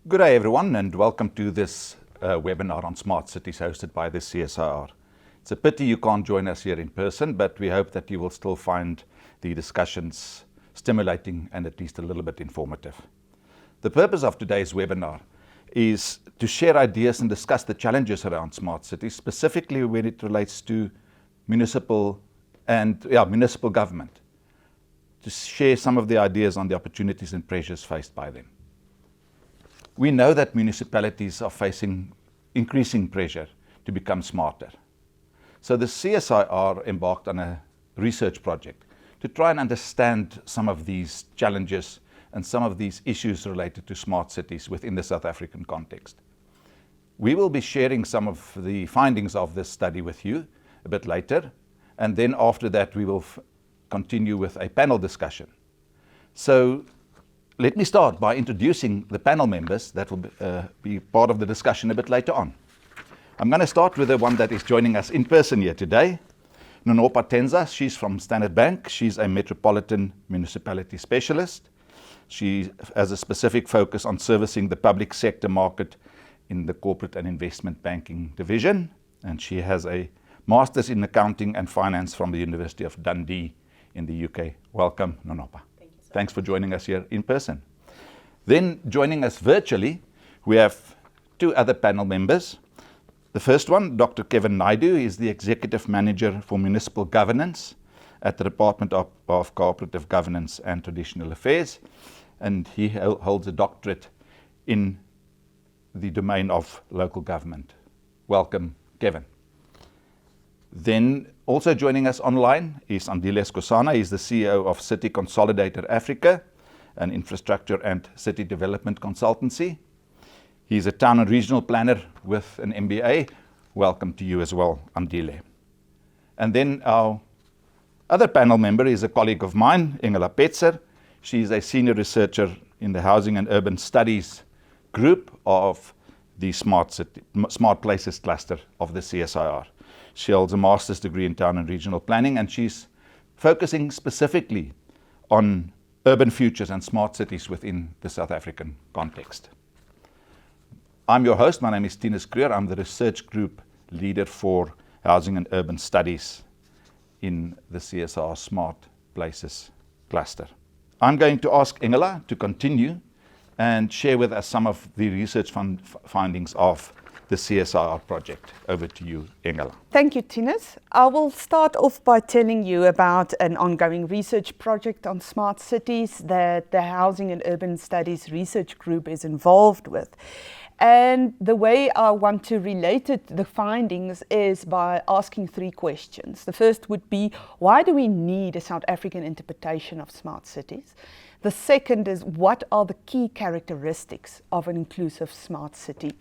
Good day everyone, and welcome to this webinar on smart cities hosted by the CSIR. It's a pity you can't join us here in person, but we hope that you will still find the discussions stimulating and at least a little bit informative. The purpose of today's webinar is to share ideas and discuss the challenges around smart cities, specifically when it relates to municipal government, to share some of the ideas on the opportunities and pressures faced by them. We know that municipalities are facing increasing pressure to become smarter. So the CSIR embarked on a research project to try and understand some of these challenges and some of these issues related to smart cities within the South African context. We will be sharing some of the findings of this study with you a bit later, and then after that we will continue with a panel discussion. So let me start by introducing the panel members that will be part of the discussion a bit later on. I'm going to start with the one that is joining us in person here today, Nonopa Tenza. She's from Standard Bank. She's a metropolitan municipality specialist. She has a specific focus on servicing the public sector market in the corporate and investment banking division, and she has a master's in accounting and finance from the University of Dundee in the UK. Welcome, Nonopa. Thanks for joining us here in person. Then joining us virtually, we have two other panel members. The first one, Dr. Kevin Naidu, is the Executive Manager for Municipal Governance at the Department of Cooperative Governance and Traditional Affairs, and he holds a doctorate in the domain of local government. Welcome, Kevin. Then also joining us online is Andile Skosana. He's the CEO of City Consolidator Africa, an infrastructure and city development consultancy. He's a town and regional planner with an MBA. Welcome to you as well, Andile. And then our other panel member is a colleague of mine, Engela Petzer. She's a senior researcher in the Housing and Urban Studies group of the Smart Places cluster of the CSIR. She holds a master's degree in town and regional planning, and she's focusing specifically on urban futures and smart cities within the South African context. I'm your host. My name is Tinus Kruger. I'm the research group leader for Housing and Urban Studies in the CSIR Smart Places cluster. I'm going to ask Engela to continue and share with us some of the research findings of the CSIR project. Over to you, Engela. Thank you, Tinus. I will start off by telling you about an ongoing research project on smart cities that the Housing and Urban Studies Research Group is involved with. And the way I want to relate the findings is by asking three questions. The first would be, why do we need a South African interpretation of smart cities? The second is, what are the key characteristics of an inclusive smart city?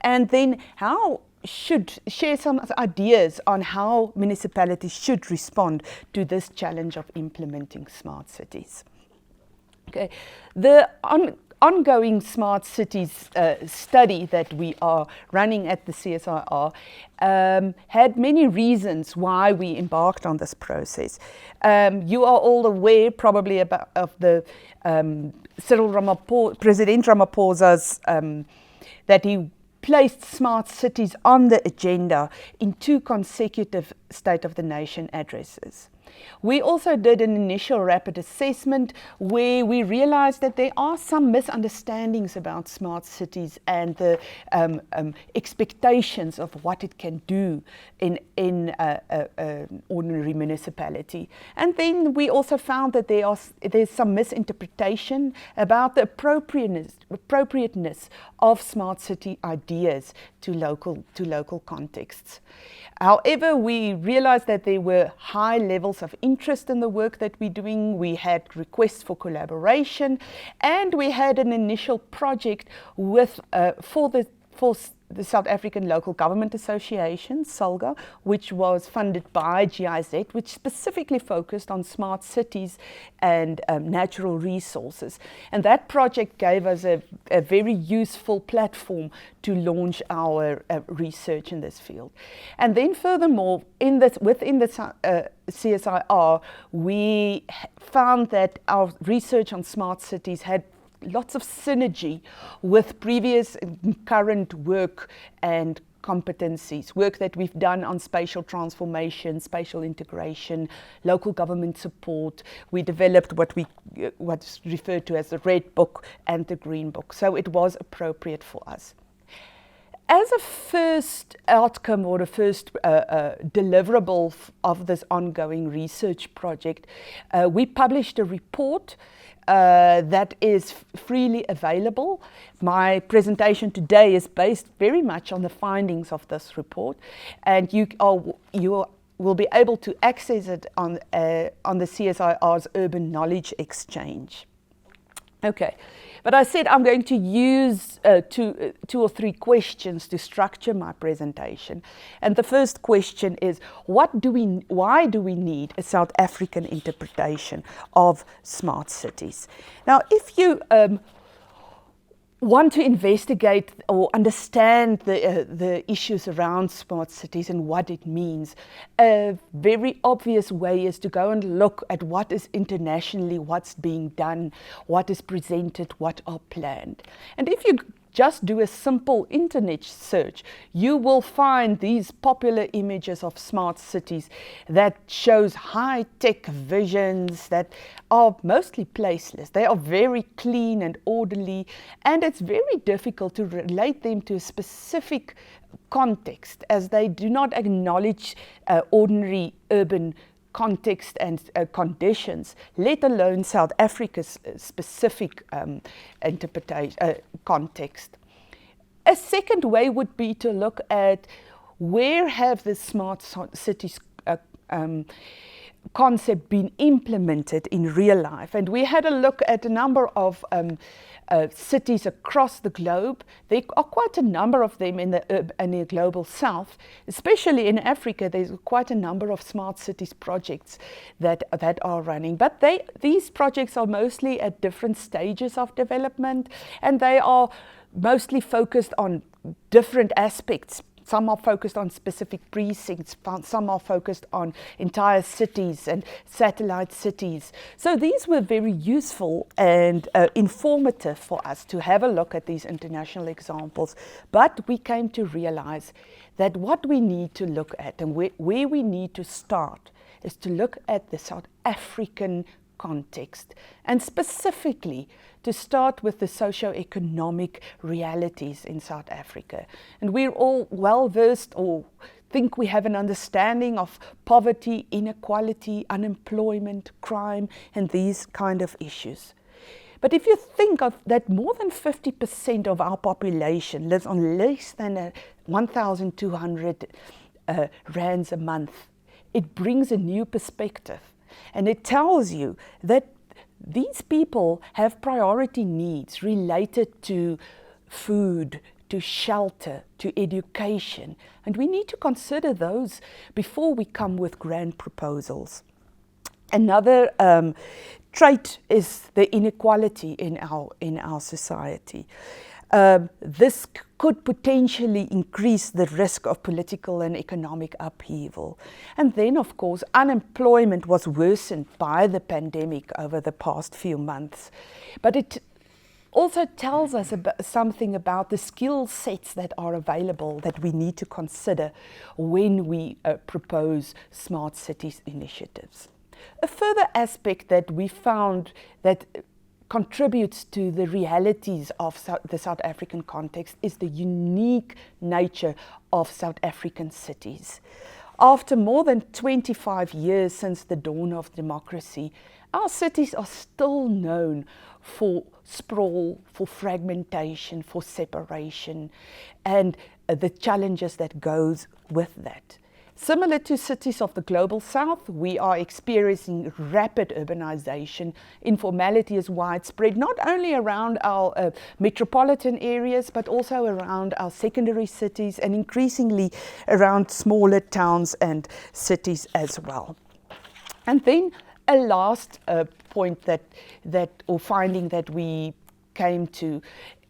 And then share some ideas on how municipalities should respond to this challenge of implementing smart cities. Okay. The ongoing smart cities study that we are running at the CSIR had many reasons why we embarked on this process. You are all aware probably of the President Ramaphosa's that he placed smart cities on the agenda in 2 consecutive State of the Nation addresses. We also did an initial rapid assessment where we realized that there are some misunderstandings about smart cities and the expectations of what it can do in an ordinary municipality. And then we also found that there's some misinterpretation about the appropriateness of smart city ideas to local contexts. However, we realized that there were high levels of interest in the work that we're doing. We had requests for collaboration, and we had an initial project for the South African Local Government Association, SALGA, which was funded by GIZ, which specifically focused on smart cities and natural resources. And that project gave us a very useful platform to launch our research in this field. And then furthermore, within the CSIR, we found that our research on smart cities had lots of synergy with previous and current work and competencies, work that we've done on spatial transformation, spatial integration, local government support. We developed what's referred to as the Red Book and the Green Book, so it was appropriate for us. As a first outcome or a first deliverable of this ongoing research project, we published a report that is freely available. My presentation today is based very much on the findings of this report, and you will be able to access it on the CSIR's Urban Knowledge Exchange. Okay, but I said I'm going to use two or three questions to structure my presentation. And the first question is, why do we need a South African interpretation of smart cities? Now, if you want to investigate or understand the issues around smart cities and what it means, a very obvious way is to go and look at what is internationally, what's being done, what is presented, what are planned. And if you just do a simple internet search, you will find these popular images of smart cities that shows high-tech visions that are mostly placeless. They are very clean and orderly, and it's very difficult to relate them to a specific context, as they do not acknowledge ordinary urban context and conditions, let alone South Africa's specific context. A second way would be to look at where have the smart cities concept been implemented in real life. And we had a look at a number of cities across the globe. There are quite a number of them in the global south, especially in Africa. There's quite a number of smart cities projects that are running. But these projects are mostly at different stages of development, and they are mostly focused on different aspects. Some are focused on specific precincts, some are focused on entire cities and satellite cities. So these were very useful and informative for us to have a look at these international examples. But we came to realize that what we need to look at and where we need to start is to look at the South African context, and specifically to start with the socio-economic realities in South Africa. And we're all well versed or think we have an understanding of poverty, inequality, unemployment, crime, and these kind of issues. But if you think of that, more than 50% of our population lives on less than 1,200 rands a month, it brings a new perspective. And it tells you that these people have priority needs related to food, to shelter, to education. And we need to consider those before we come with grand proposals. Another trait is the inequality in our society. This could potentially increase the risk of political and economic upheaval. And then, of course, unemployment was worsened by the pandemic over the past few months. But it also tells us something about the skill sets that are available that we need to consider when we propose smart cities initiatives. A further aspect that we found that contributes to the realities of the South African context is the unique nature of South African cities. After more than 25 years since the dawn of democracy, our cities are still known for sprawl, for fragmentation, for separation, and the challenges that goes with that. Similar to cities of the global south, we are experiencing rapid urbanization. Informality is widespread, not only around our metropolitan areas, but also around our secondary cities and increasingly around smaller towns and cities as well. And then a last point or finding that we came to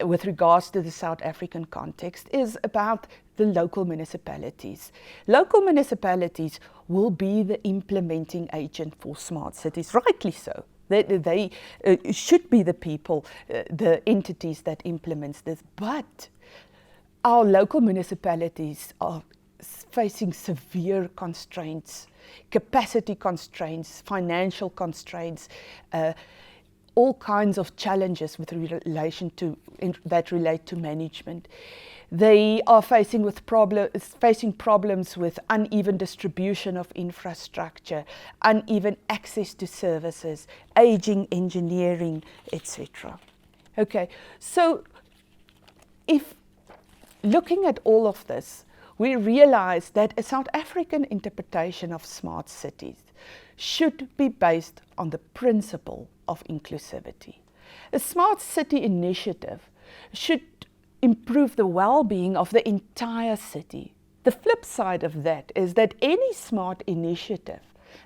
with regards to the South African context is about the local municipalities. Local municipalities will be the implementing agent for smart cities, rightly so. They should be the people, the entities that implements this. But our local municipalities are facing severe constraints, capacity constraints, financial constraints, all kinds of challenges with relation to that relate to management. They are facing problems with uneven distribution of infrastructure, uneven access to services, aging engineering, etc. Okay, so if looking at all of this, we realize that a South African interpretation of smart cities should be based on the principle of inclusivity. A smart city initiative should improve the well-being of the entire city. The flip side of that is that any smart initiative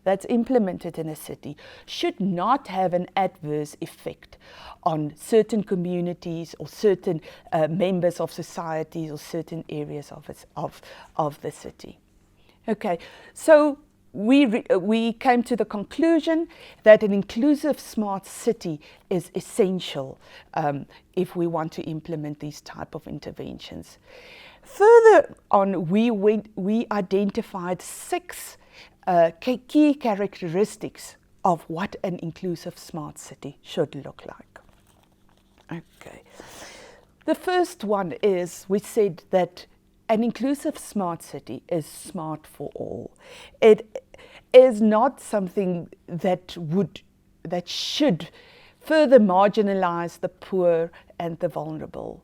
that's implemented in a city should not have an adverse effect on certain communities or certain members of societies or certain areas of the city. Okay, so we came to the conclusion that an inclusive smart city is essential if we want to implement these type of interventions. Further on, we identified 6 key characteristics of what an inclusive smart city should look like. Okay. The first one is, we said that an inclusive smart city is smart for all. It is not something that should further marginalize the poor and the vulnerable.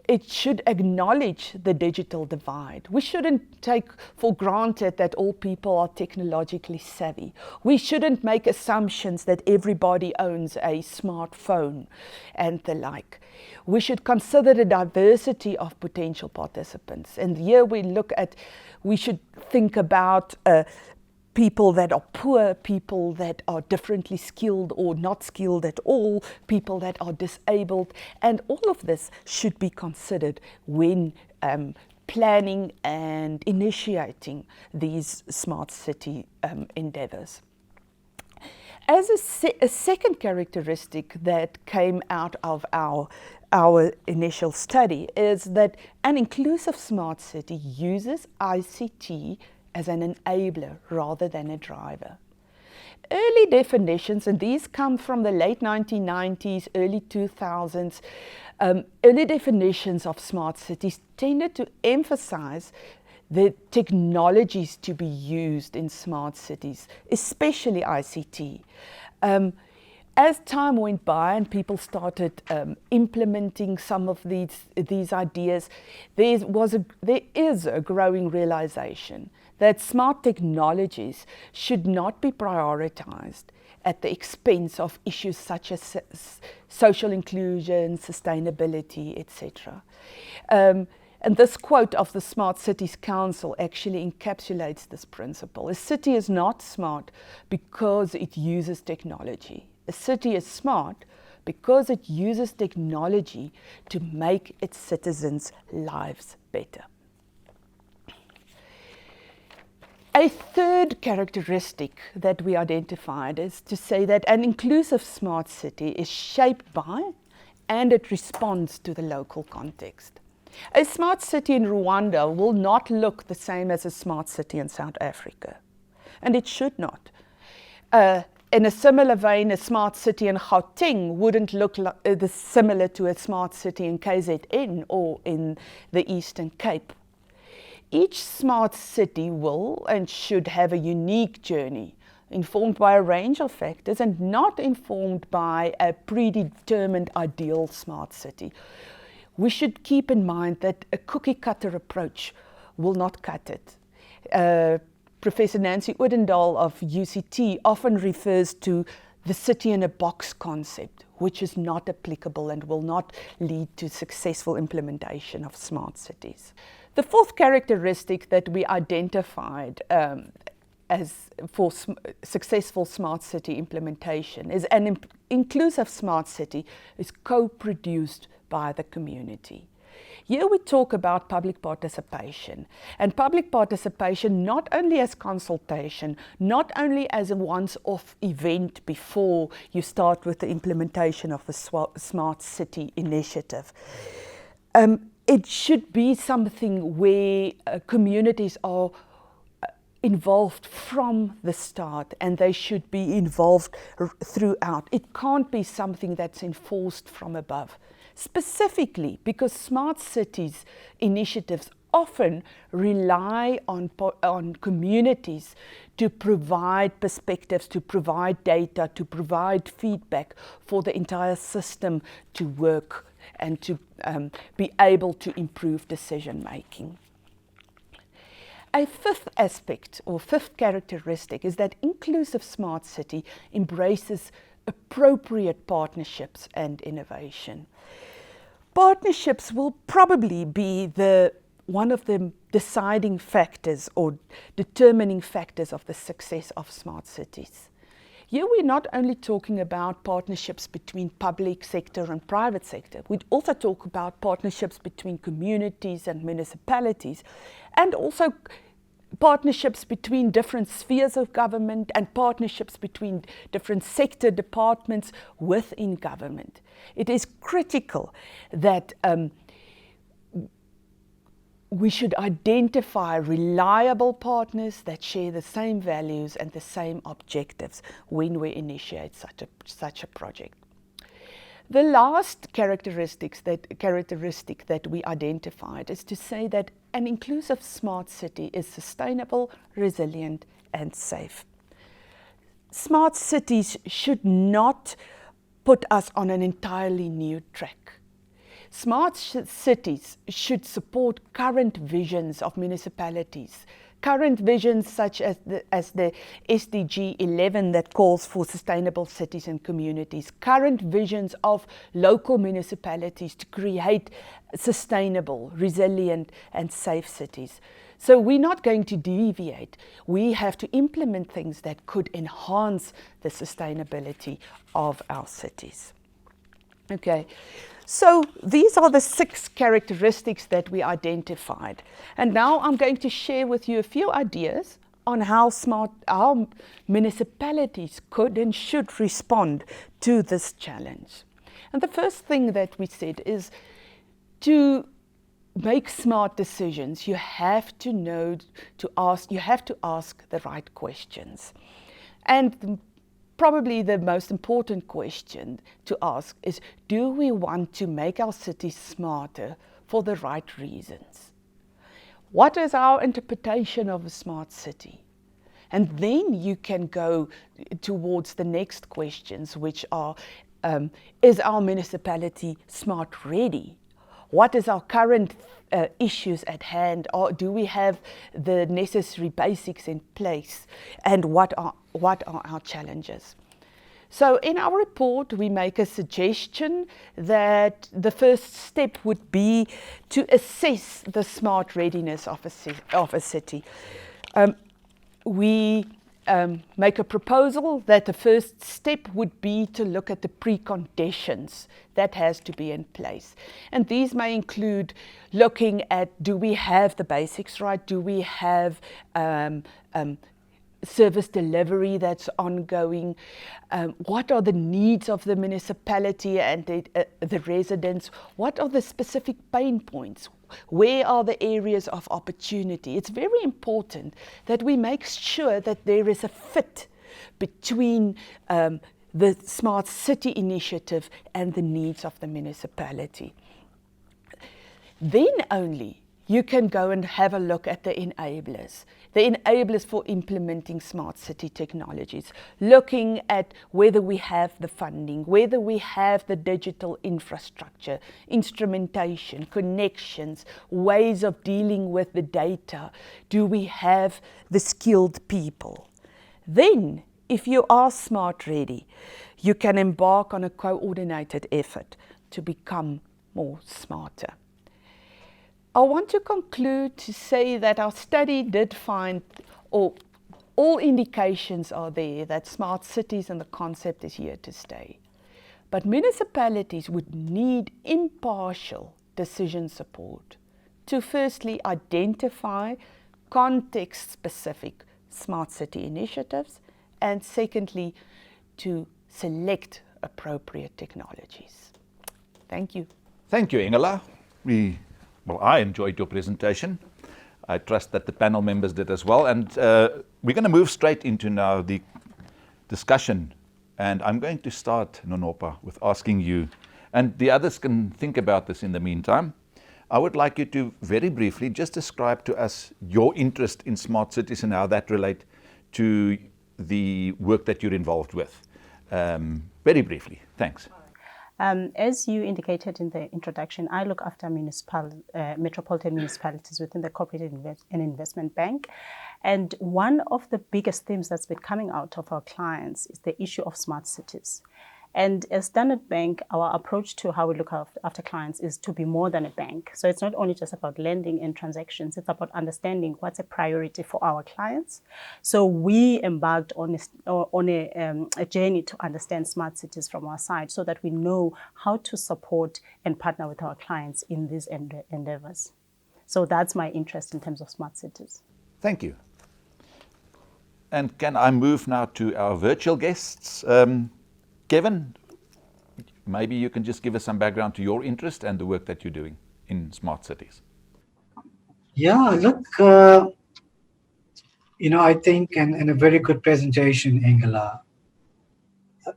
It should acknowledge the digital divide. We shouldn't take for granted that all people are technologically savvy. We shouldn't make assumptions that everybody owns a smartphone and the like. We should consider the diversity of potential participants. And here we should think about people that are poor, people that are differently skilled or not skilled at all, people that are disabled, and all of this should be considered when planning and initiating these smart city endeavors. As a second characteristic that came out of our initial study is that an inclusive smart city uses ICT as an enabler rather than a driver. Early definitions, and these come from the late 1990s, early 2000s, early definitions of smart cities tended to emphasize the technologies to be used in smart cities, especially ICT. As time went by and people started implementing some of these ideas, there is a growing realization that smart technologies should not be prioritized at the expense of issues such as social inclusion, sustainability, etc. And this quote of the Smart Cities Council actually encapsulates this principle. A city is not smart because it uses technology. A city is smart because it uses technology to make its citizens' lives better. A third characteristic that we identified is to say that an inclusive smart city is shaped by and it responds to the local context. A smart city in Rwanda will not look the same as a smart city in South Africa, and it should not. In a similar vein, a smart city in Gauteng wouldn't look similar to a smart city in KZN or in the Eastern Cape. Each smart city will and should have a unique journey, informed by a range of factors and not informed by a predetermined ideal smart city. We should keep in mind that a cookie-cutter approach will not cut it. Professor Nancy Odendaal of UCT often refers to the city-in-a-box concept, which is not applicable and will not lead to successful implementation of smart cities. The fourth characteristic that we identified as for successful smart city implementation is an inclusive smart city is co-produced by the community. Here we talk about public participation, and public participation not only as consultation, not only as a once-off event before you start with the implementation of the Smart City initiative. It should be something where communities are involved from the start, and they should be involved throughout. It can't be something that's enforced from above. Specifically because smart cities initiatives often rely on communities to provide perspectives, to provide data, to provide feedback for the entire system to work and to be able to improve decision making. A fifth aspect or fifth characteristic is that inclusive smart city embraces appropriate partnerships and innovation. Partnerships will probably be one of the deciding factors or determining factors of the success of smart cities. Here we're not only talking about partnerships between public sector and private sector, we also talk about partnerships between communities and municipalities, and also partnerships between different spheres of government and partnerships between different sector departments within government. It is critical that we should identify reliable partners that share the same values and the same objectives when we initiate such a project. The last characteristic that we identified is to say that an inclusive smart city is sustainable, resilient, and safe. Smart cities should not put us on an entirely new track. Smart cities should support current visions of municipalities, current visions such as the SDG 11 that calls for sustainable cities and communities, current visions of local municipalities to create sustainable, resilient and safe cities. So we're not going to deviate. We have to implement things that could enhance the sustainability of our cities. Okay. So these are the 6 characteristics that we identified. And now I'm going to share with you a few ideas on how our municipalities could and should respond to this challenge. And the first thing that we said is to make smart decisions, you have to ask the right questions. And probably the most important question to ask is, do we want to make our cities smarter for the right reasons? What is our interpretation of a smart city? And then you can go towards the next questions, which are, is our municipality smart ready? What is our current issues at hand? Or do we have the necessary basics in place? And what are our challenges? So in our report, we make a suggestion that the first step would be to assess the smart readiness of a city. We make a proposal that the first step would be to look at the preconditions that has to be in place. And these may include looking at, do we have the basics right? Do we have service delivery that's ongoing? What are the needs of the municipality and the residents? What are the specific pain points? Where are the areas of opportunity? It's very important that we make sure that there is a fit between the Smart City initiative and the needs of the municipality. Then only you can go and have a look at the enablers for implementing smart city technologies, looking at whether we have the funding, whether we have the digital infrastructure, instrumentation, connections, ways of dealing with the data. Do we have the skilled people? Then, if you are smart ready, you can embark on a coordinated effort to become more smarter. I want to conclude to say that our study did find, or all indications are there, that smart cities and the concept is here to stay. But municipalities would need impartial decision support to firstly identify context-specific smart city initiatives, and secondly, to select appropriate technologies. Thank you. Thank you, Ingela. I enjoyed your presentation. I trust that the panel members did as well. And we're going to move straight into now the discussion. And I'm going to start, Nonopa, with asking you, and the others can think about this in the meantime. I would like you to very briefly just describe to us your interest in smart cities and how that relates to the work that you're involved with. Very briefly, thanks. As you indicated in the introduction, I look after metropolitan municipalities within the Corporate and Investment Bank. And one of the biggest themes that's been coming out of our clients is the issue of smart cities. And as Standard Bank, our approach to how we look after clients is to be more than a bank. So it's not only just about lending and transactions, it's about understanding what's a priority for our clients. So we embarked on a journey to understand smart cities from our side so that we know how to support and partner with our clients in these endeavors. So that's my interest in terms of smart cities. Thank you. And can I move now to our virtual guests? Kevin, maybe you can just give us some background to your interest and the work that you're doing in smart cities. Yeah, look, I think, and a very good presentation, Ingela.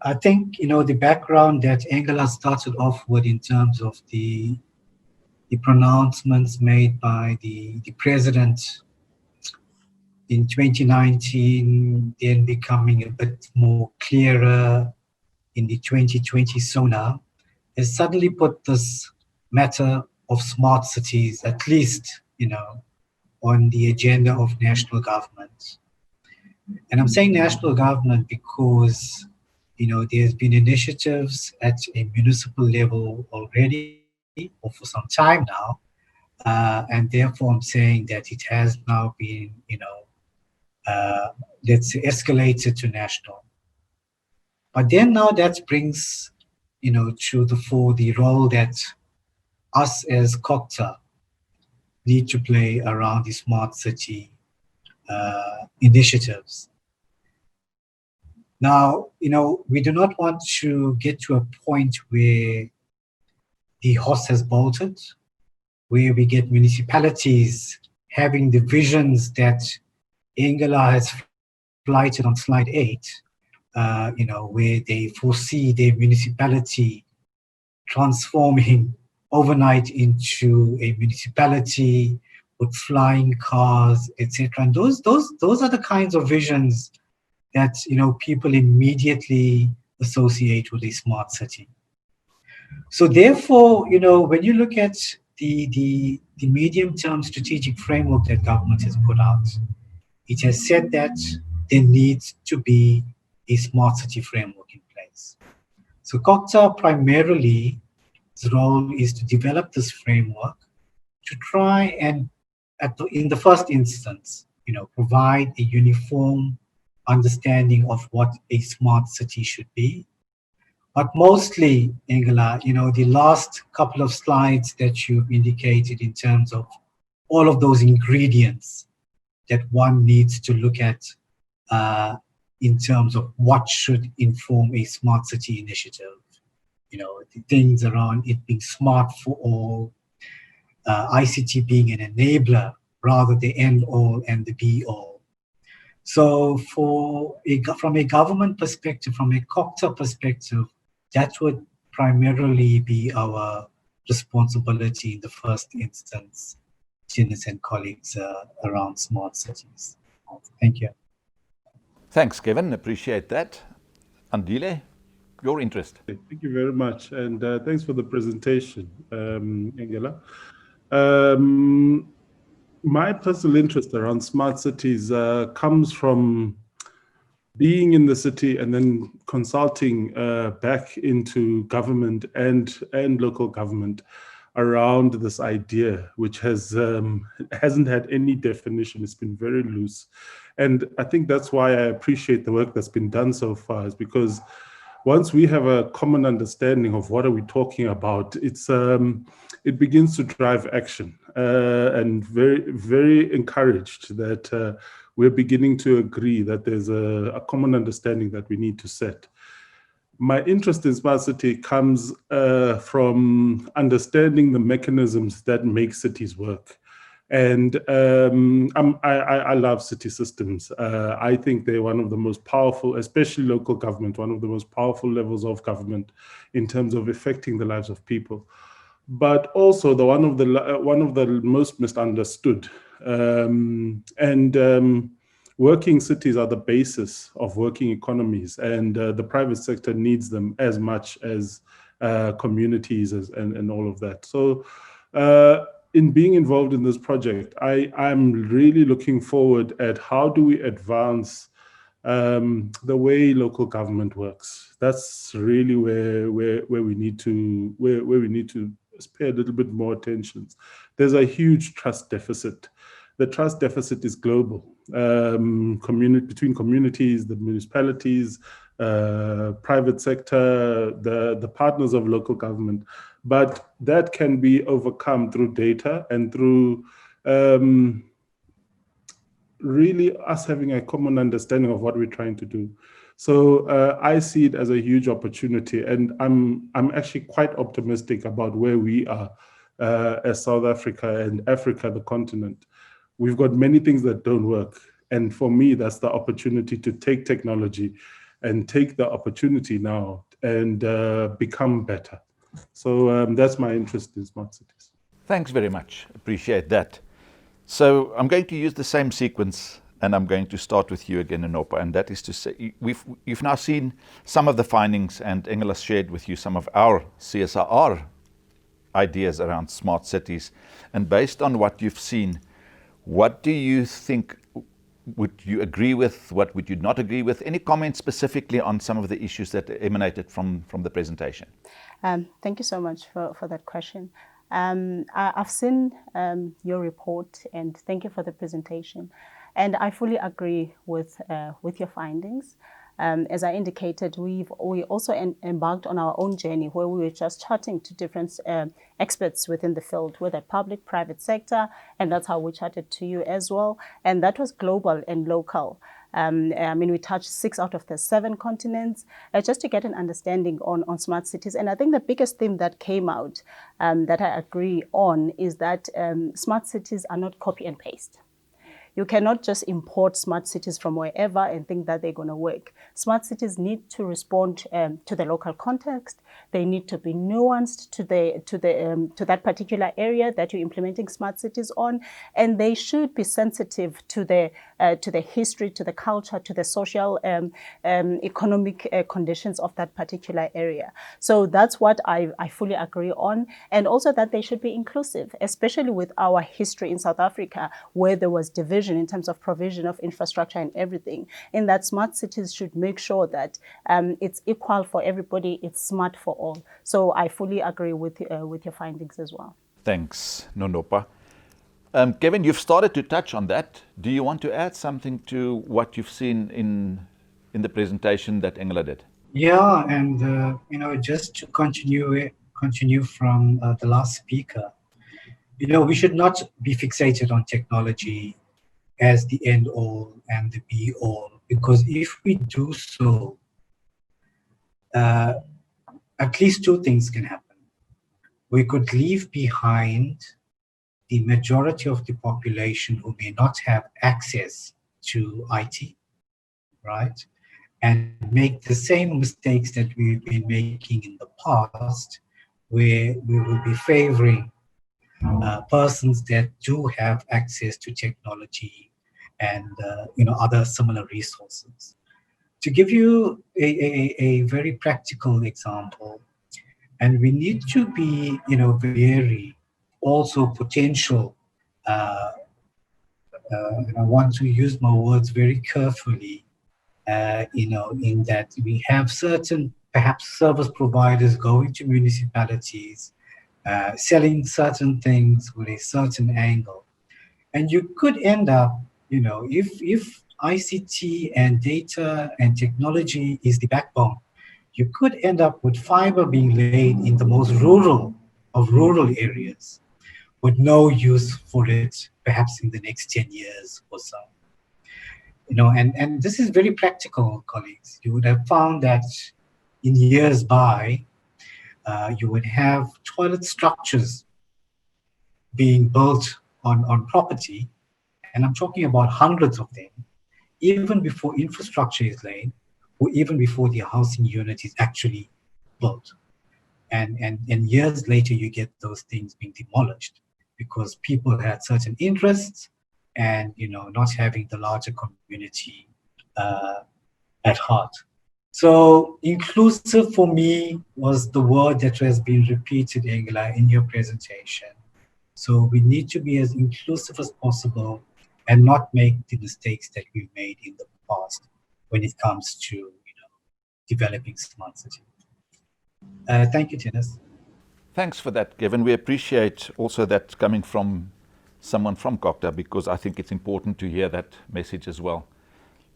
I think, the background that Ingela started off with in terms of the pronouncements made by the president in 2019, then becoming a bit more clearer in the 2020 SONA, has suddenly put this matter of smart cities, at least, on the agenda of national government. And I'm saying national government because, there's been initiatives at a municipal level already, or for some time now, and therefore I'm saying that it has now been, let's say, escalated to national. But then now that brings, to the fore the role that us as COCTA need to play around the smart city initiatives. Now, we do not want to get to a point where the horse has bolted, where we get municipalities having the visions that Ingela has flighted on slide 8, where they foresee their municipality transforming overnight into a municipality with flying cars, etc. And those are the kinds of visions that people immediately associate with a smart city. So therefore, when you look at the medium-term strategic framework that government has put out, it has said that there needs to be a smart city framework in place. So COCTA primarily, its role is to develop this framework to try and, in the first instance, provide a uniform understanding of what a smart city should be. But mostly, Ingela, the last couple of slides that you've indicated in terms of all of those ingredients that one needs to look at in terms of what should inform a smart city initiative. The things around it being smart for all, ICT being an enabler rather the end all and the be all. So from a government perspective, from a COCTA perspective, that would primarily be our responsibility in the first instance, Tinus and colleagues, around smart cities. Thank you. Thanks, Kevin. Appreciate that. Andile, your interest. Thank you very much. And thanks for the presentation, Ingela. My personal interest around smart cities comes from being in the city and then consulting back into government and local government around this idea, which hasn't had any definition. It's been very loose. And I think that's why I appreciate the work that's been done so far, is because once we have a common understanding of what are we talking about, it begins to drive action, and very encouraged that we're beginning to agree that there's a common understanding that we need to set. My interest in smart city comes from understanding the mechanisms that make cities work. And I love city systems. I think they're one of the most powerful, especially local government, one of the most powerful levels of government in terms of affecting the lives of people. But also one of the most misunderstood. Working cities are the basis of working economies, and the private sector needs them as much as communities and all of that. So in being involved in this project, I'm really looking forward at how do we advance the way local government works. That's really where we need to pay a little bit more attention. There's a huge trust deficit. The trust deficit is global, between communities, the municipalities, private sector, the partners of local government. But that can be overcome through data and through really us having a common understanding of what we're trying to do. So I see it as a huge opportunity, and I'm actually quite optimistic about where we are as South Africa and Africa, the continent. We've got many things that don't work. And for me, that's the opportunity to take technology and take the opportunity now and become better. So that's my interest in smart cities. Thanks very much. Appreciate that. So I'm going to use the same sequence, and I'm going to start with you again, Nopa, and that is to say, you've now seen some of the findings, and Engel has shared with you some of our CSIR ideas around smart cities. And based on what you've seen, what do you think, would you agree with, what would you not agree with? Any comments specifically on some of the issues that emanated from the presentation? Thank you so much for that question. I've seen your report, and thank you for the presentation. And I fully agree with your findings. As I indicated, we also embarked on our own journey where we were just chatting to different experts within the field, whether public, private sector, and that's how we chatted to you as well. And that was global and local. We touched 6 out of the 7 continents, just to get an understanding on smart cities. And I think the biggest theme that came out that I agree on is that smart cities are not copy and paste. You cannot just import smart cities from wherever and think that they're going to work. Smart cities need to respond to the local context. They need to be nuanced to that particular area that you're implementing smart cities on, and they should be sensitive to the history, to the culture, to the social, economic conditions of that particular area. So that's what I fully agree on, and also that they should be inclusive, especially with our history in South Africa, where there was division in terms of provision of infrastructure and everything. In that, smart cities should make sure that it's equal for everybody, it's smart for all. So I fully agree with your findings as well. Thanks, Nonopa. Kevin, you've started to touch on that. Do you want to add something to what you've seen in the presentation that Engela did? Yeah, and just to continue from the last speaker, we should not be fixated on technology as the end all and the be all, because if we do so, at least 2 things can happen. We could leave behind the majority of the population who may not have access to IT, right? And make the same mistakes that we've been making in the past, where we will be favoring persons that do have access to technology and other similar resources. To give you a very practical example, and we need to be very also potential, and I want to use my words very carefully, in that we have certain perhaps service providers going to municipalities, selling certain things with a certain angle. And you could end up, if ICT and data and technology is the backbone, you could end up with fiber being laid in the most rural of rural areas with no use for it, perhaps in the next 10 years or so. And this is very practical, colleagues. You would have found that in years by, you would have toilet structures being built on property, and I'm talking about hundreds of them, even before infrastructure is laid, or even before the housing unit is actually built. And years later, you get those things being demolished because people had certain interests and, not having the larger community at heart. So inclusive for me was the word that has been repeated, Angela, in your presentation. So we need to be as inclusive as possible and not make the mistakes that we've made in the past when it comes to developing smart cities. Thank you, Tinus. Thanks for that, Kevin. We appreciate also that coming from someone from COCTA, because I think it's important to hear that message as well.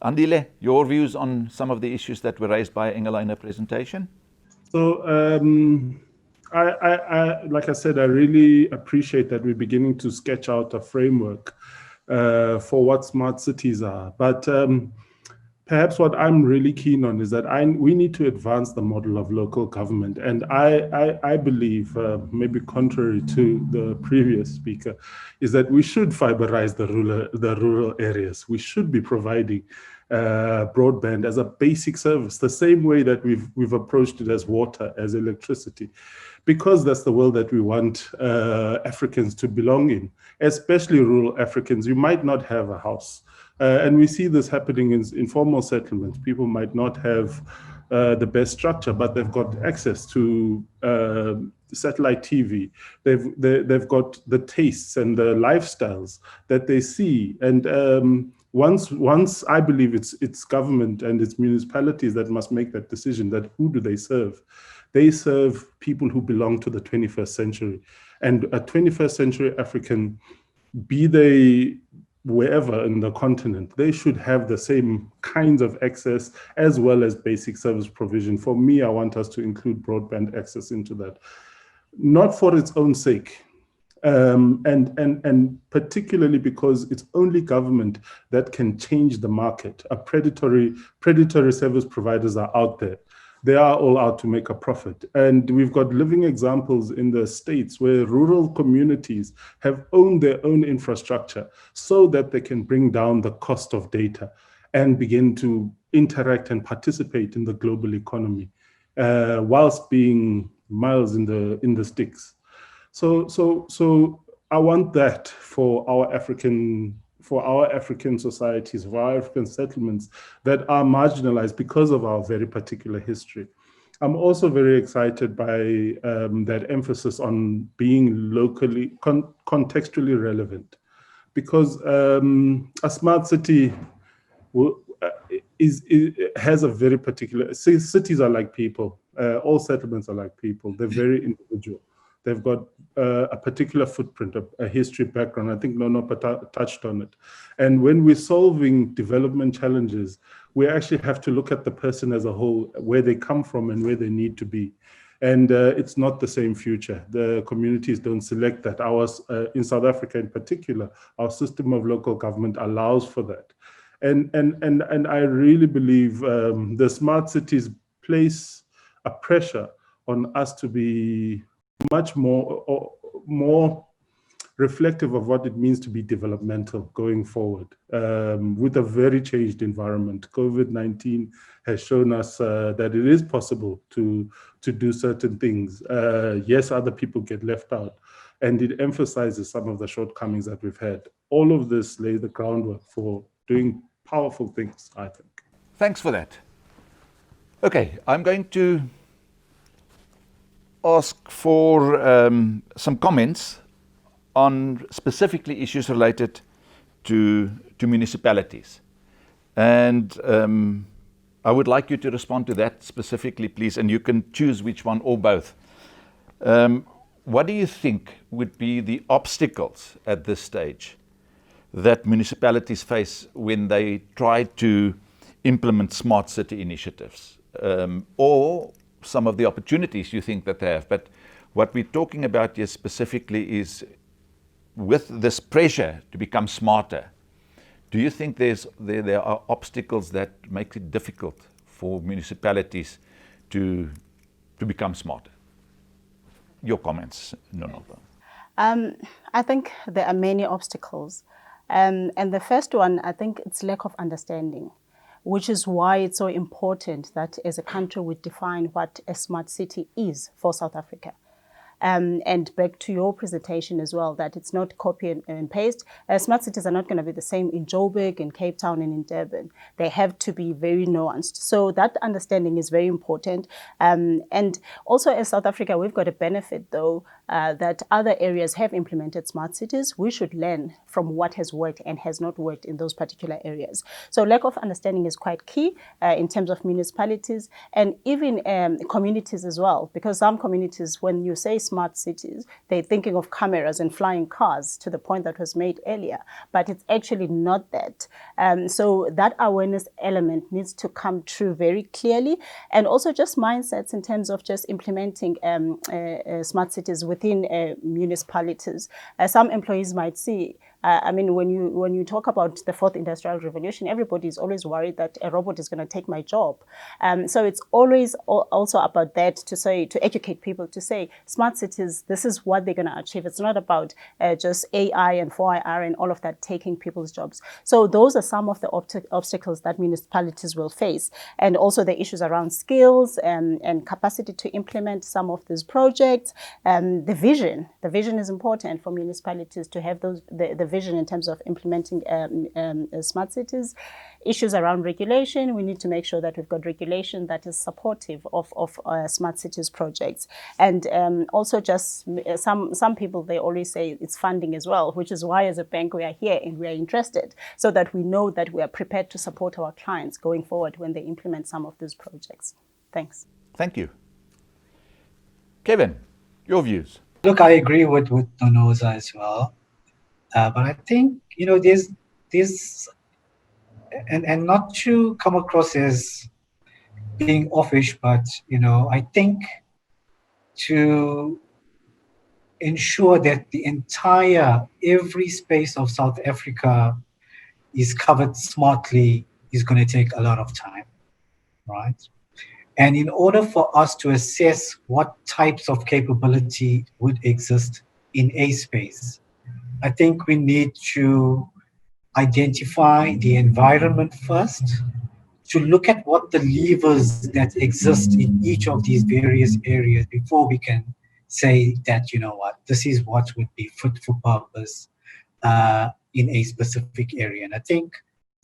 Andile, your views on some of the issues that were raised by Engela in her presentation? So, I like I said, I really appreciate that we're beginning to sketch out a framework for what smart cities are. But perhaps what I'm really keen on is that we need to advance the model of local government. And I believe, maybe contrary to the previous speaker, is that we should fiberize the rural areas. We should be providing broadband as a basic service, the same way that we've approached it as water, as electricity, because that's the world that we want Africans to belong in, especially rural Africans. You might not have a house. And we see this happening in informal settlements. People might not have the best structure, but they've got access to satellite TV. They've got the tastes and the lifestyles that they see. And once I believe it's government and it's municipalities that must make that decision, that who do they serve? They serve people who belong to the 21st century. And a 21st century African, be they wherever in the continent, they should have the same kinds of access as well as basic service provision. For me, I want us to include broadband access into that, not for its own sake, and particularly because it's only government that can change the market. Predatory service providers are out there. They are all out to make a profit. And we've got living examples in the States where rural communities have owned their own infrastructure so that they can bring down the cost of data and begin to interact and participate in the global economy, whilst being miles in the sticks. So I want that for our African societies, for our African settlements that are marginalized because of our very particular history. I'm also very excited by that emphasis on being locally, contextually relevant, because a smart city has a very particular, cities are like people, all settlements are like people, they're very individual. They've got a particular footprint, a history background. I think Nono touched on it. And when we're solving development challenges, we actually have to look at the person as a whole, where they come from and where they need to be. And it's not the same future. The communities don't select that. Ours, in South Africa in particular, our system of local government allows for that. And I really believe the smart cities place a pressure on us to be much more reflective of what it means to be developmental going forward with a very changed environment. COVID-19 has shown us that it is possible to do certain things. Yes, other people get left out, and it emphasizes some of the shortcomings that we've had. All of this lays the groundwork for doing powerful things, I think. Thanks for that. Okay, I'm going to ask for some comments on specifically issues related to municipalities. And I would like you to respond to that specifically, please, and you can choose which one or both. What do you think would be the obstacles at this stage that municipalities face when they try to implement smart city initiatives? or some of the opportunities you think that they have. But what we're talking about here specifically is with this pressure to become smarter, do you think there are obstacles that make it difficult for municipalities to become smarter? Your comments, Nonova. I think there are many obstacles. And the first one, I think it's lack of understanding, which is why it's so important that as a country we define what a smart city is for South Africa. And back to your presentation as well, that it's not copy and paste. Smart cities are not going to be the same in Joburg, in Cape Town, and in Durban. They have to be very nuanced. So that understanding is very important. And also as South Africa, we've got a benefit, though, that other areas have implemented smart cities. We should learn from what has worked and has not worked in those particular areas. So lack of understanding is quite key in terms of municipalities and even communities as well, because some communities, when you say smart cities, they're thinking of cameras and flying cars, to the point that was made earlier, but it's actually not that. So that awareness element needs to come through very clearly, and also just mindsets in terms of just implementing smart cities within municipalities. Some employees might see, I mean, when you talk about the fourth industrial revolution, everybody is always worried that a robot is going to take my job. So it's always also about that, to educate people, to say smart cities, this is what they're going to achieve. It's not about just AI and 4IR and all of that taking people's jobs. So those are some of the obstacles that municipalities will face, and also the issues around skills and capacity to implement some of these projects. The vision is important for municipalities to have the vision in terms of implementing smart cities. Issues around regulation, we need to make sure that we've got regulation that is supportive of smart cities projects. And also just some people, they always say it's funding as well, which is why as a bank we are here and we are interested, so that we know that we are prepared to support our clients going forward when they implement some of these projects. Thanks. Thank you. Kevin, your views? Look, I agree with Donoza as well. But I think, there's and not to come across as being offish, but, I think to ensure that the every space of South Africa is covered smartly is going to take a lot of time, right? And in order for us to assess what types of capability would exist in a space, I think we need to identify the environment first, to look at what the levers that exist in each of these various areas before we can say that, this is what would be fit for purpose in a specific area. And I think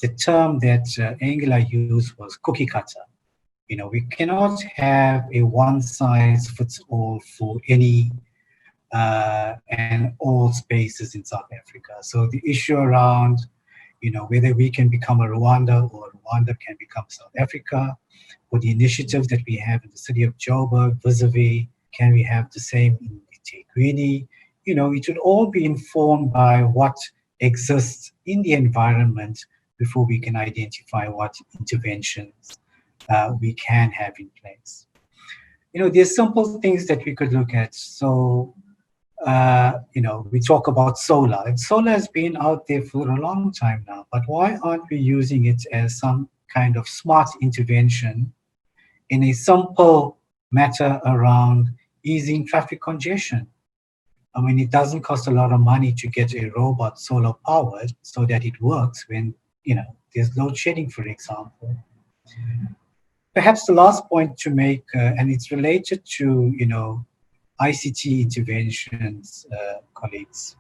the term that Angela used was cookie cutter. We cannot have a one size fits all for any and all spaces in South Africa. So the issue around, whether we can become a Rwanda or Rwanda can become South Africa, or the initiatives that we have in the city of Joburg vis-a-vis, can we have the same in eThekwini? It should all be informed by what exists in the environment before we can identify what interventions we can have in place. There's simple things that we could look at. So, we talk about solar, and solar has been out there for a long time now, but why aren't we using it as some kind of smart intervention in a simple matter around easing traffic congestion? I mean, it doesn't cost a lot of money to get a robot solar powered so that it works when, there's load shedding, for example. Perhaps the last point to make, and it's related to, ICT interventions, colleagues.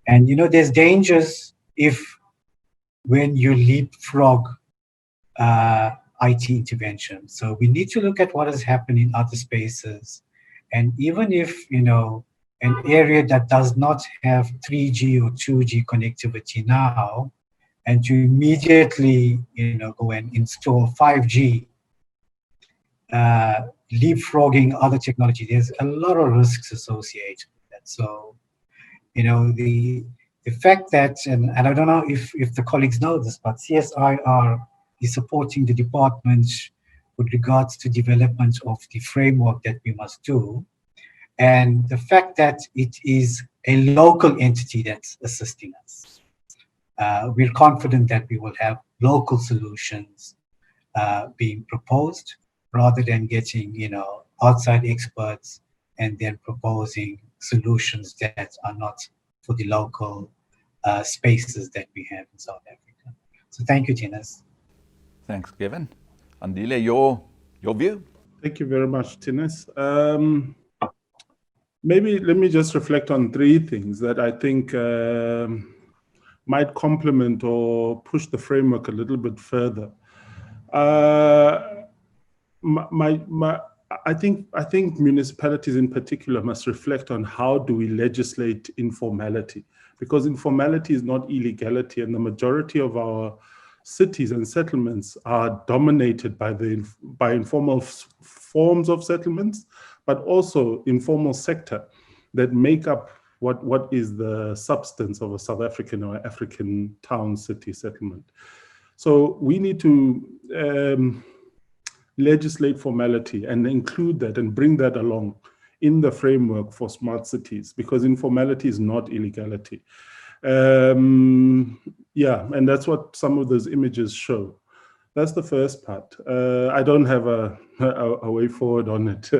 And, there's dangers when you leapfrog IT intervention. So we need to look at what has happened in other spaces. And even if, an area that does not have 3G or 2G connectivity now, and to immediately, go and install 5G, leapfrogging other technology, there's a lot of risks associated with that. So, the fact that, and I don't know if the colleagues know this, but CSIR is supporting the department with regards to development of the framework that we must do. And the fact that it is a local entity that's assisting us. We're confident that we will have local solutions being proposed rather than getting, outside experts and then proposing solutions that are not for the local spaces that we have in South Africa. So thank you, Tinus. Thanks, Kevin. Andile, your view? Thank you very much, Tinus. Maybe let me just reflect on three things that I think might complement or push the framework a little bit further. I think municipalities in particular must reflect on how do we legislate informality, because informality is not illegality, and the majority of our cities and settlements are dominated by informal forms of settlements, but also informal sector that make up what is the substance of a South African or African town city settlement. So we need to legislate formality and include that and bring that along in the framework for smart cities, because informality is not illegality. Yeah, and that's what some of those images show. That's the first part. I don't have a way forward on it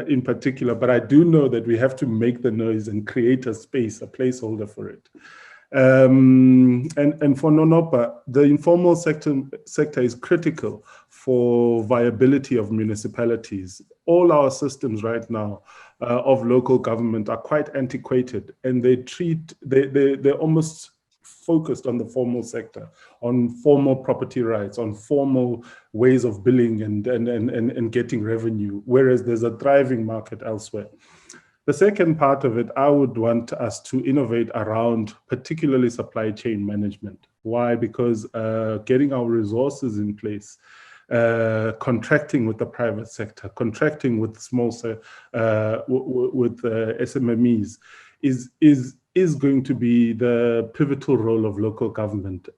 in particular, but I do know that we have to make the noise and create a space, a placeholder for it. And for Nonopa, the informal sector is critical for viability of municipalities. All our systems right now of local government are quite antiquated, and they're almost focused on the formal sector, on formal property rights, on formal ways of billing and getting revenue, whereas there's a thriving market elsewhere. The second part of it, I would want us to innovate around particularly supply chain management. Why? Because getting our resources in place, contracting with the private sector, contracting with SMMEs is going to be the pivotal role of local government.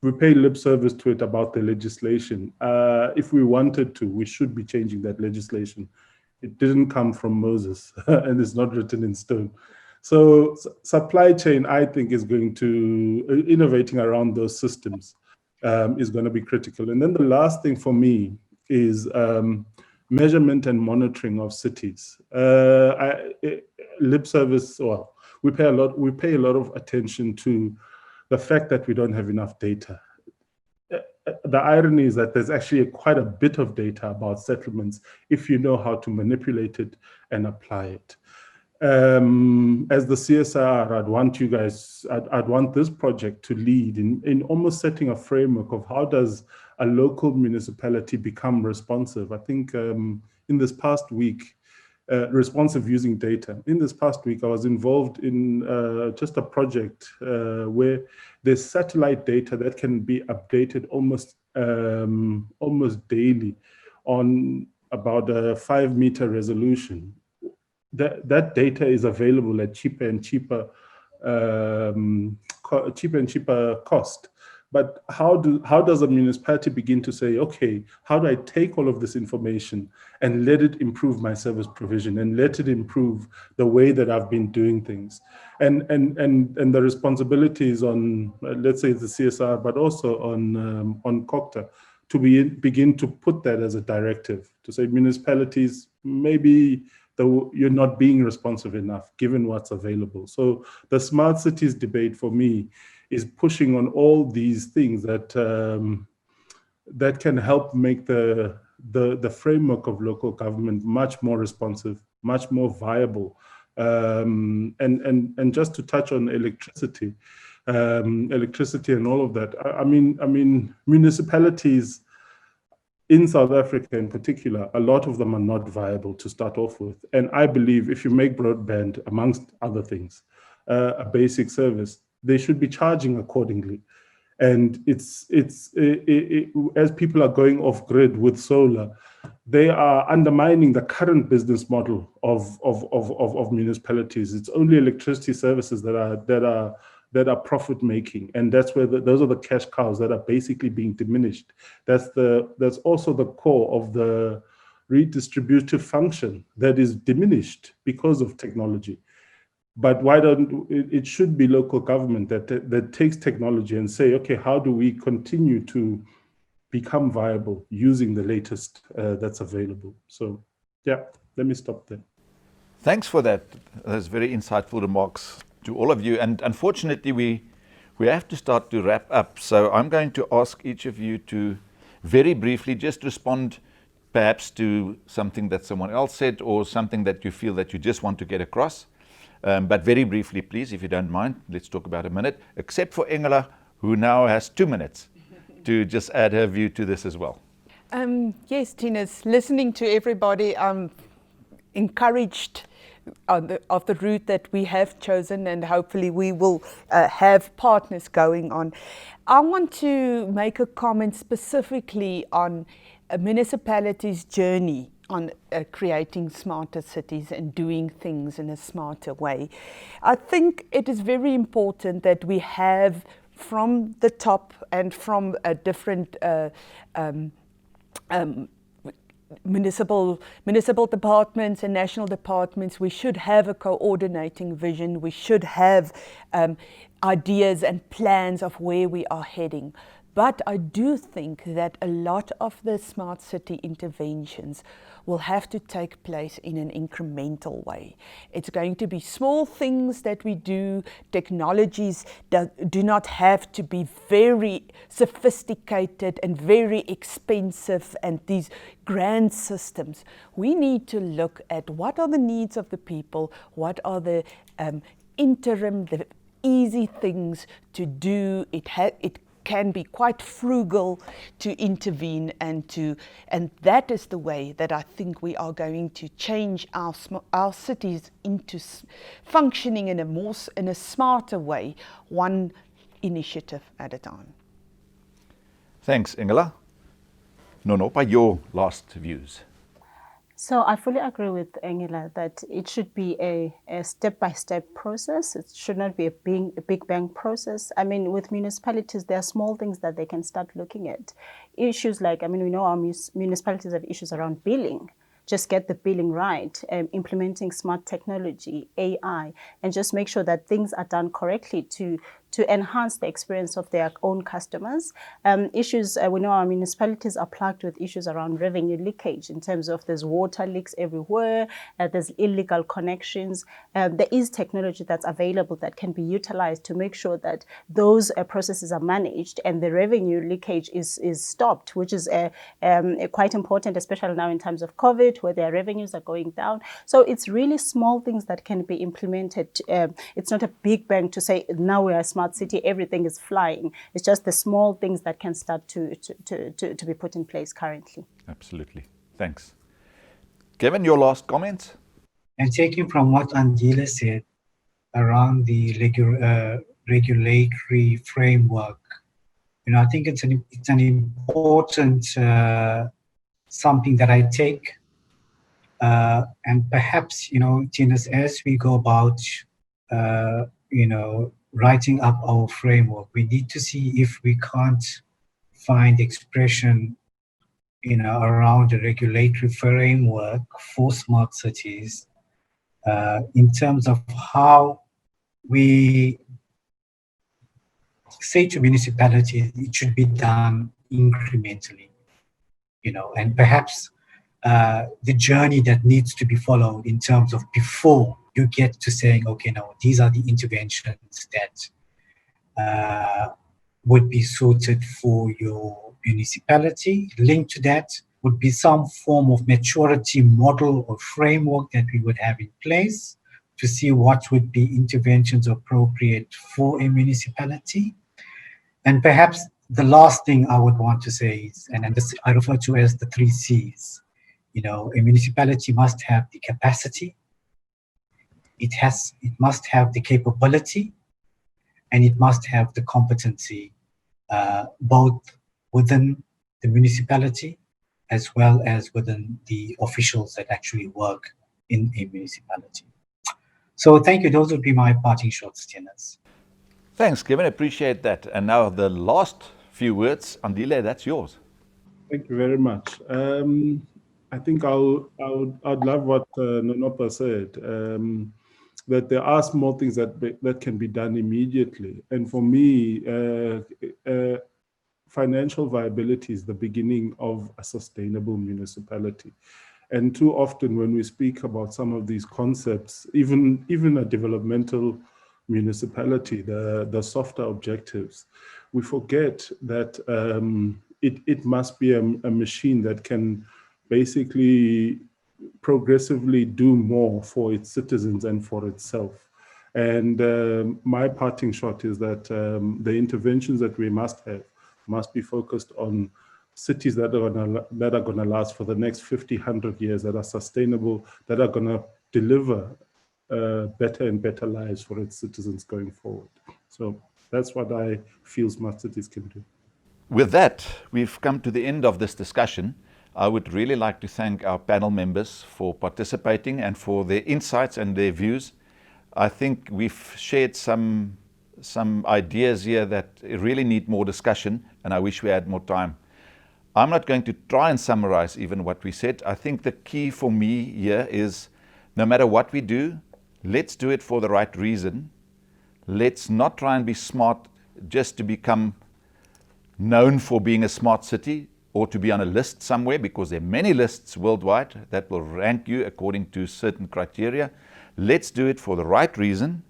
We pay lip service to it about the legislation. If we wanted to, we should be changing that legislation. It didn't come from Moses and it's not written in stone. So supply chain, I think, is going to, innovating around those systems is going to be critical. And then the last thing for me is measurement and monitoring of cities. Lip service, well, we pay a lot of attention to the fact that we don't have enough data. The irony is that there's actually quite a bit of data about settlements if you know how to manipulate it and apply it. As the CSIR, I'd want this project to lead in almost setting a framework of how does a local municipality become responsive. I think in this past week, responsive using data. In this past week, I was involved in just a project where there's satellite data that can be updated almost daily on about a 5-meter resolution. That data is available at cheaper and cheaper cost. But how does a municipality begin to say, okay, how do I take all of this information and let it improve my service provision and let it improve the way that I've been doing things? And the responsibilities on, let's say, the CSIR, but also on COCTA, to begin to put that as a directive, to say municipalities, maybe you're not being responsive enough given what's available. So the smart cities debate for me is pushing on all these things that that can help make the framework of local government much more responsive, much more viable. And just to touch on electricity and all of that. I mean, municipalities in South Africa in particular, a lot of them are not viable to start off with. And I believe if you make broadband, amongst other things, a basic service, they should be charging accordingly. And as people are going off grid with solar, they are undermining the current business model of municipalities. It's only electricity services that are that are profit making, and that's where those are the cash cows that are basically being diminished. That's also the core of the redistributive function that is diminished because of technology. But why don't it should be local government that takes technology and say, okay, how do we continue to become viable using the latest that's available? So yeah, let me stop there. Thanks for that. Those very insightful remarks to all of you. And unfortunately, we have to start to wrap up. So I'm going to ask each of you to very briefly just respond perhaps to something that someone else said or something that you feel that you just want to get across. But very briefly, please, if you don't mind, let's talk about a minute, except for Engela, who now has 2 minutes to just add her view to this as well. Yes, Tinus, listening to everybody, I'm encouraged of the route that we have chosen, and hopefully we will have partners going on. I want to make a comment specifically on a municipality's journey on creating smarter cities and doing things in a smarter way. I think it is very important that we have from the top and from different municipal departments and national departments, we should have a coordinating vision. We should have ideas and plans of where we are heading. But I do think that a lot of the smart city interventions will have to take place in an incremental way. It's going to be small things that we do. Technologies do not have to be very sophisticated and very expensive and these grand systems. We need to look at what are the needs of the people, what are the interim, the easy things to do. It can be quite frugal to intervene, and that is the way that I think we are going to change our cities into functioning in a smarter way, one initiative at a time. Thanks, Engela. Nonopa, your last views. So I fully agree with Engela that it should be a step-by-step process. It should not be a big bang process. I mean, with municipalities, there are small things that they can start looking at. Issues like, we know our municipalities have issues around billing. Just get the billing right, implementing smart technology, AI, and just make sure that things are done correctly to enhance the experience of their own customers. Issues, we know our municipalities are plagued with issues around revenue leakage in terms of there's water leaks everywhere, there's illegal connections. There is technology that's available that can be utilized to make sure that those processes are managed and the revenue leakage is stopped, which is quite important, especially now in times of COVID, where their revenues are going down. So it's really small things that can be implemented. It's not a big bang to say, now we are a smart city, everything is flying. It's just the small things that can start to be put in place currently. Absolutely. Thanks. Kevin, your last comments? And taking from what Andile said around the regulatory framework, I think it's an important something that I take. And perhaps, Tinus, as we go about, writing up our framework, we need to see if we can't find expression, around the regulatory framework for smart cities, in terms of how we say to municipalities it should be done incrementally, and perhaps the journey that needs to be followed in terms of before you get to saying, okay, now these are the interventions that would be suited for your municipality. Linked to that would be some form of maturity model or framework that we would have in place to see what would be interventions appropriate for a municipality. And perhaps the last thing I would want to say is, and this I refer to as the 3 C's. A municipality must have the capacity, it must have the capability, and it must have the competency, both within the municipality as well as within the officials that actually work in a municipality. So thank you. Those would be my parting shots, Tinus. Thanks, Kevin. Appreciate that. And now the last few words, Andile, that's yours. Thank you very much. I think I'd love what Nonopa said, that there are small things that can be done immediately. And for me, financial viability is the beginning of a sustainable municipality. And too often when we speak about some of these concepts, even a developmental municipality, the softer objectives, we forget that it must be a machine that can basically progressively do more for its citizens and for itself. And my parting shot is that the interventions that we must have must be focused on cities that are gonna last for the next 50, 100 years, that are sustainable, that are gonna deliver better and better lives for its citizens going forward. So that's what I feel smart cities can do. With that, we've come to the end of this discussion. I would really like to thank our panel members for participating and for their insights and their views. I think we've shared some ideas here that really need more discussion, and I wish we had more time. I'm not going to try and summarize even what we said. I think the key for me here is, no matter what we do, let's do it for the right reason. Let's not try and be smart just to become known for being a smart city or to be on a list somewhere, because there are many lists worldwide that will rank you according to certain criteria. Let's do it for the right reason.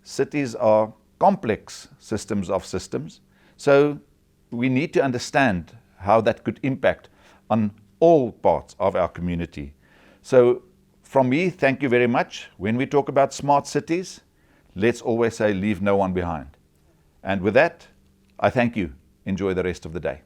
Cities are complex systems of systems, so we need to understand how that could impact on all parts of our community. So from me, thank you very much. When we talk about smart cities, let's always say leave no one behind. And with that, I thank you. Enjoy the rest of the day.